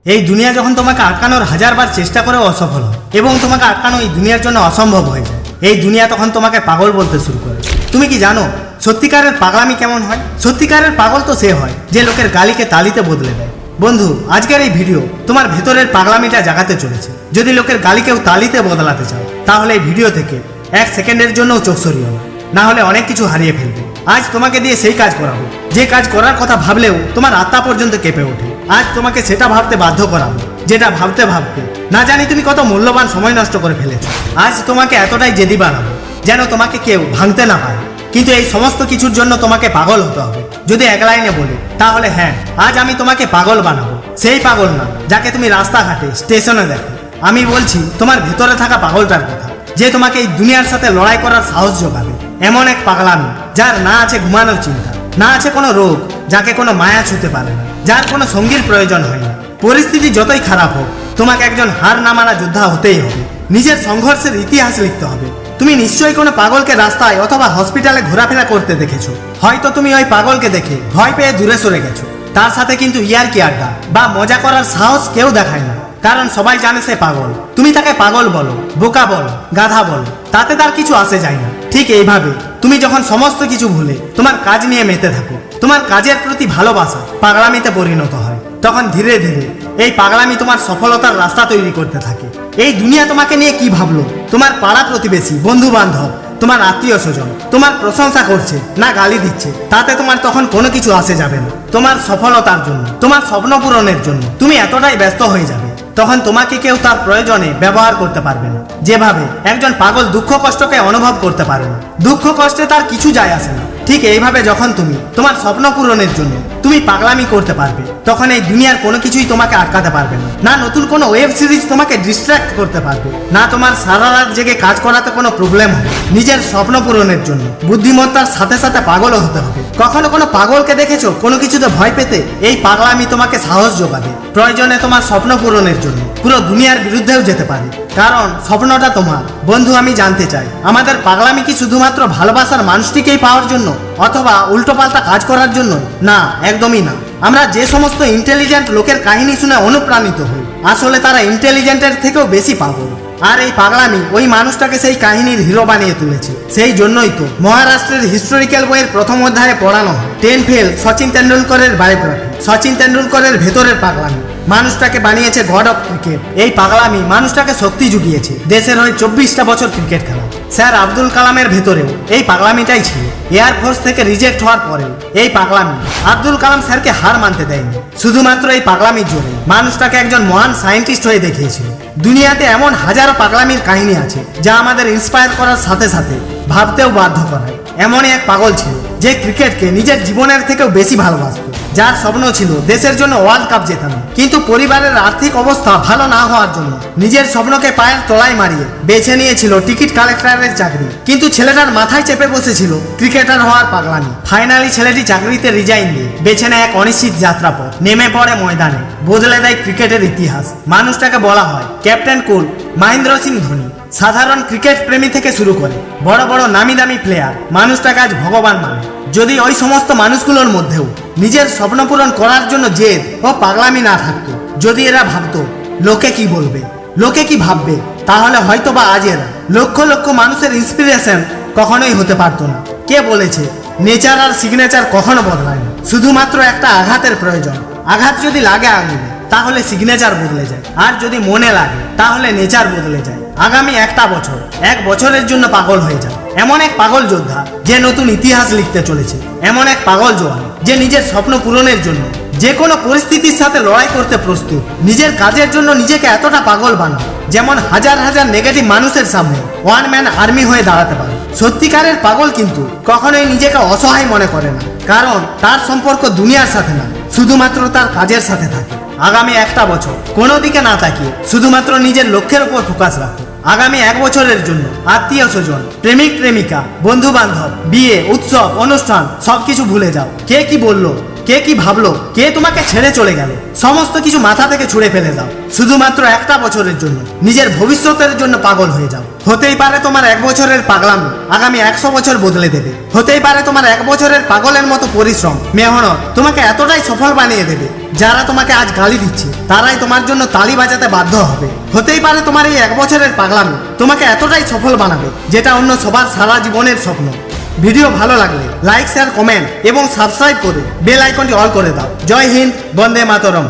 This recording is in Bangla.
এই দুনিয়া যখন তোমাকে আটকানোর হাজারবার চেষ্টা করেও অসফল হয় এবং তোমাকে আটকানো এই দুনিয়ার জন্য অসম্ভব হয়ে যায়, এই দুনিয়া তখন তোমাকে পাগল বলতে শুরু করে। তুমি কি জানো সত্যিকারের পাগলামি কেমন হয়? সত্যিকারের পাগল তো সে হয় যে লোকের গালিকে তালিতে বদলে দেয়। বন্ধু, আজকের এই ভিডিও তোমার ভেতরের পাগলামিটা জাগাতে চলেছে। যদি লোকের গালিকেও তালিতে বদলাতে চাও তাহলে এই ভিডিও থেকে 1 সেকেন্ডের জন্যও চোখ সরিও না, হলে অনেক কিছু হারিয়ে ফেলবে। আজ তোমাকে দিয়ে সেই কাজ করাবো যে কাজ করার কথা ভাবলেও তোমার আত্মা পর্যন্ত কেঁপে ওঠে। আজ তোমাকে সেটা ভাবতে বাধ্য করাবো যেটা ভাবতে ভাবতে না জানি তুমি কত মূল্যবান সময় নষ্ট করে ফেলেছো। আজ তোমাকে এতটাই জেদি বানাবো যেন তোমাকে কেউ ভাঙতে না পারে। কিন্তু এই সমস্ত কিছুর জন্য তোমাকে পাগল হতে হবে। যদি এক লাইনে বলি তাহলে হ্যাঁ, আজ আমি তোমাকে পাগল বানাবো। সেই পাগল না যাকে তুমি রাস্তাঘাটে স্টেশনে দেখো। আমি বলছি তোমার ভেতরে থাকা পাগলটার কথা, যে তোমাকে এই দুনিয়ার সাথে লড়াই করার সাহস যোগাবে। এমন এক পাগলামি যার না আছে ঘুমানোর চিন্তা, না আছে কোনো রোগ, যাকে কোনো মায়া ছুতে পারে না, যার কোনো সঙ্গীর প্রয়োজন হয় না। পরিস্থিতি যতই খারাপ হোক তোমাকে একজন হার না মানা যোদ্ধা হতেই হবে। নিজের সংঘর্ষের ইতিহাস লিখতে হবে। তুমি নিশ্চয়ই কোনো পাগলকে রাস্তায় অথবা হসপিটালে ঘোরাফেরা করতে দেখেছো। হয়তো তুমি ওই পাগলকে দেখে ভয় পেয়ে দূরে সরে গেছো। তার সাথে কিন্তু ইয়ার্কি আড্ডা বা মজা করার সাহস কেউ দেখায় না, কারণ সবাই জানে সে পাগল। তুমি তাকে পাগল বলো, বোকা বলো, গাধা বলো, তাতে তার কিছু আসে যায় না। ঠিক এইভাবে তুমি যখন সমস্ত কিছু ভুলে তোমার কাজ নিয়ে মেতে থাকো, তোমার কাজের প্রতি ভালোবাসা পাগলামিতে পরিণত হয়, তখন ধীরে ধীরে এই পাগলামি তোমার সফলতার রাস্তা তৈরি করতে থাকে। এই দুনিয়া তোমাকে নিয়ে কি ভাবলো, তোমার পাড়া প্রতিবেশী, বন্ধু বান্ধব, তোমার আত্মীয় স্বজন তোমার প্রশংসা করছে না গালি দিচ্ছে, তাতে তোমার তখন কোনো কিছু আসে যাবে না। তোমার সফলতার জন্য, তোমার স্বপ্ন পূরণের জন্য তুমি এতটাই ব্যস্ত হয়ে যাবে, তখন তোমাকে কেউ তার প্রয়োজনে ব্যবহার করতে পারবে না। যেভাবে একজন পাগল দুঃখ কষ্টকে অনুভব করতে পারে না, দুঃখ কষ্টে তার কিছু যায় আসে না, ঠিক এইভাবে যখন তুমি তোমার স্বপ্ন পূরণের জন্য তুমি পাগলামি করতে পারবে, তখন এই দুনিয়ার কোনো কিছুই তোমাকে আটকাতে পারবে না। না নতুন কোনো ওয়েব সিরিজ তোমাকে ডিস্ট্র্যাক্ট করতে পারবে, না তোমার সারা রাত জেগে কাজ করাতে কোনো প্রবলেম হবে। নিজের স্বপ্ন পূরণের জন্য বুদ্ধিমত্তার সাথে সাথে পাগলও হতে হবে। কখনো কোনো পাগলকে দেখেছো কোনো কিছুতে ভয় পেতে? এই পাগলামি তোমাকে সাহস যোগাবে। প্রয়োজনে তোমার স্বপ্ন পূরণের জন্য পুরো দুনিয়ার বিরুদ্ধেও যেতে পারে, কারণ স্বপ্নটা তোমার। বন্ধু, আমি জানতে চাই আমাদের পাগলামি কি শুধুমাত্র ভালোবাসার মানুষটিকেই পাওয়ার জন্য অথবা উল্টোপাল্টা কাজ করার জন্য? না, একদমই না। আমরা যে সমস্ত ইন্টেলিজেন্ট লোকের কাহিনী শুনে অনুপ্রাণিত হই, আসলে তারা ইন্টেলিজেন্টের থেকেও বেশি পাগল। আর এই পাগলামি ওই মানুষটাকে সেই কাহিনীর হিরো বানিয়ে তুলেছে। সেই জন্যই তো মহারাষ্ট্রের হিস্টোরিক্যাল বইয়ের প্রথম অধ্যায়ে পড়ানো হয় 10 ফেল সচিন তেন্ডুলকরের বায়োগ্রাফি। সচিন তেন্ডুলকরের ভেতরের পাগলামি মানুষটাকে বানিয়েছে গড অফ ক্রিকেট। এই পাগলামি মানুষটাকে শক্তি জুগিয়েছে দেশের হয়ে 24টা বছর ক্রিকেট খেলা। স্যার আব্দুল কালামের ভেতরেও এই পাগলামিটাই ছিল। এয়ারফোর্স থেকে রিজেক্ট হওয়ার পরেও এই পাগলামি আব্দুল কালাম স্যারকে হার মানতে দেয়নি। শুধুমাত্র এই পাগলামির জোরে মানুষটাকে একজন মহান সায়েন্টিস্ট হয়ে দেখিয়েছিল। দুনিয়াতে এমন হাজারো পাগলামির কাহিনী আছে যা আমাদের ইন্সপায়ার করার সাথে সাথে ভাবতেও বাধ্য করায়। এমনই এক পাগল ছিল যে ক্রিকেটকে নিজের জীবনের থেকেও বেশি ভালোবাসত, যার স্বপ্ন ছিল দেশের জন্য ওয়ার্ল্ড কাপ জেতানো। কিন্তু পরিবারের আর্থিক অবস্থা ভালো না হওয়ার জন্য নিজের স্বপ্নকে পায়ের তলায় মারিয়ে বেছে নিয়েছিল টিকিট কালেক্টরের চাকরি। কিন্তু ছেলেটার মাথায় চেপে বসেছিল ক্রিকেটার হওয়ার পাগলামি। ফাইনালি ছেলেটি চাকরিতে রিজাইন দিয়ে বেছে নেয় এক অনিশ্চিত যাত্রাপথ। নেমে পড়ে ময়দানে, বদলে দেয় ক্রিকেটের ইতিহাস। মানুষটাকে বলা হয় ক্যাপ্টেন কুল, মহেন্দ্র সিং ধোনি। সাধারণ ক্রিকেট প্রেমী থেকে শুরু করে বড় বড় নামি দামি প্লেয়ার মানুষটাকে আজ ভগবান মানে। যদি ওই সমস্ত মানুষগুলোর মধ্যেও নিজের স্বপ্ন পূরণ করার জন্য জেদ ও পাগলামি না থাকতো, যদি এরা ভাবতো লোকে কি বলবে, লোকে কি ভাববে, তাহলে হয়তো বা আজ এরা লক্ষ লক্ষ মানুষের ইন্সপিরেশন কখনোই হতে পারতো না। কে বলেছে নেচার আর সিগনেচার কখনো বদলায় না? শুধুমাত্র একটা আঘাতের প্রয়োজন। আঘাত যদি লাগে আঙুলে তাহলে সিগনেচার বদলে যায়, আর যদি মনে লাগে তাহলে নেচার বদলে যায়। আগামী একটা বছর 1 বছরের জন্য পাগল হয়ে যায়। এমন এক পাগল যোদ্ধা যে নতুন ইতিহাস লিখতে চলেছে। এমন এক পাগল জওয়ান যে নিজের স্বপ্ন পূরণের জন্য যে কোনো পরিস্থিতির সাথে লড়াই করতে প্রস্তুত। নিজের কাজের জন্য নিজেকে এতটা পাগল বানাও যেমন হাজার হাজার নেগেটিভ মানুষের সামনে ওয়ান ম্যান আর্মি হয়ে দাঁড়াতে পারে। সত্যিকারের পাগল কিন্তু কখনোই নিজেকে অসহায় মনে করে না, কারণ তার সম্পর্ক দুনিয়ার সাথে না, শুধুমাত্র তার কাজের সাথে থাকে। আগামী একটা বছর কোনো দিকে না তাকিয়ে শুধুমাত্র নিজের লক্ষ্যের উপর ফোকাস রাখো। আগামী 1 বছরের জন্য আত্মীয় স্বজন, প্রেমিক প্রেমিকা, বন্ধু বান্ধব, বিয়ে, উৎসব, অনুষ্ঠান সবকিছু ভুলে যাও। কে কি বললো কে কি ভাবলো, কে তোমাকে ছেড়ে চলে গেল, সমস্ত কিছু মাথা থেকে ছুঁড়ে ফেলে দাও। শুধুমাত্র একটা বছরের জন্য নিজের ভবিষ্যতের জন্য পাগল হয়ে যাও। হতেই পারে তোমার 1 বছরের পাগলামি আগামী 100 বছর বদলে দেবে। হতেই পারে তোমার 1 বছরের পাগলের মতো পরিশ্রম, মেহনত তোমাকে এতটাই সফল বানিয়ে দেবে, যারা তোমাকে আজ গালি দিচ্ছে তারাই তোমার জন্য তালি বাজাতে বাধ্য হবে। হতেই পারে তোমার এই 1 বছরের পাগলামি তোমাকে এতটাই সফল বানাবে, যেটা অন্য সবার সারা জীবনের স্বপ্ন। ভিডিও ভালো লাগলে লাইক, শেয়ার, কমেন্ট এবং সাবস্ক্রাইব করে বেল আইকনটি অল করে দাও। জয় হিন্দ, বন্দে মাতরম।